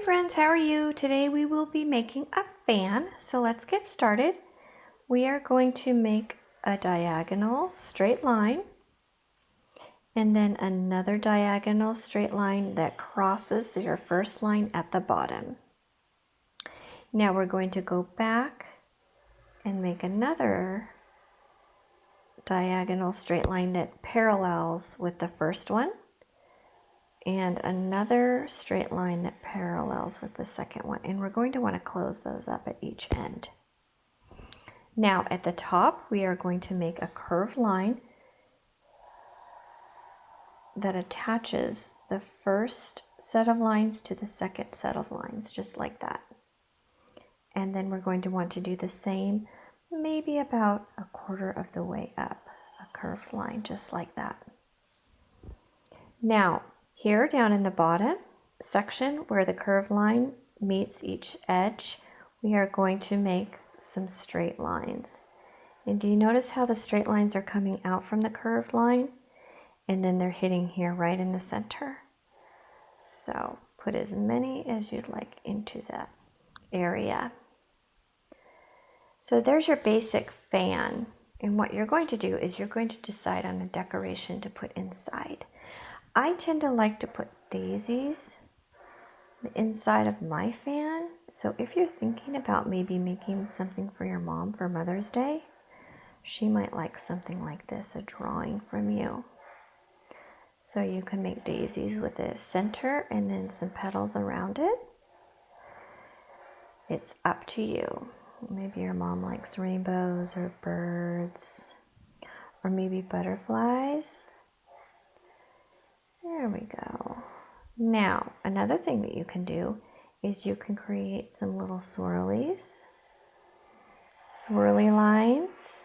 friends, how are you? Today we will be making a fan, so let's get started. We are going to make a diagonal straight line and then another diagonal straight line that crosses your first line at the bottom. Now we're going to go back and make another diagonal straight line that parallels with the first one, and another straight line that parallels with the second one, and we're going to want to close those up at each end. Now at the top we are going to make a curved line that attaches the first set of lines to the second set of lines, just like that. And then we're going to want to do the same, maybe about a quarter of the way up, a curved line just like that. Now here down in the bottom section where the curved line meets each edge, we are going to make some straight lines. And do you notice how the straight lines are coming out from the curved line? And then they're hitting here right in the center. So put as many as you'd like into that area. So there's your basic fan. And what you're going to do is you're going to decide on a decoration to put inside. I tend to like to put daisies the inside of my fan. So if you're thinking about maybe making something for your mom for Mother's Day, she might like something like this, a drawing from you. So you can make daisies with a center and then some petals around it. It's up to you. Maybe your mom likes rainbows or birds or maybe butterflies. There we go. Now, another thing that you can do is you can create some little swirly lines.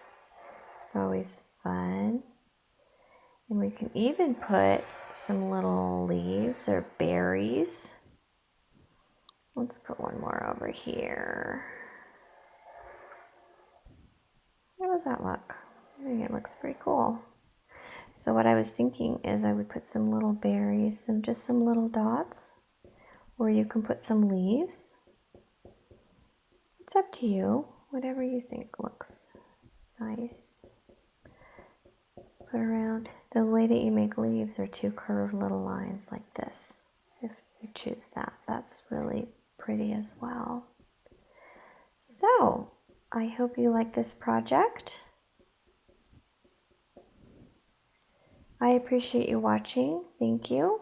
It's always fun. And we can even put some little leaves or berries. Let's put one more over here. How does that look? I think it looks pretty cool. So what I was thinking is I would put some little berries, just some little dots, or you can put some leaves. It's up to you, whatever you think looks nice. Just put around. The way that you make leaves are two curved little lines like this. If you choose that, that's really pretty as well. So I hope you like this project. I appreciate you watching. Thank you.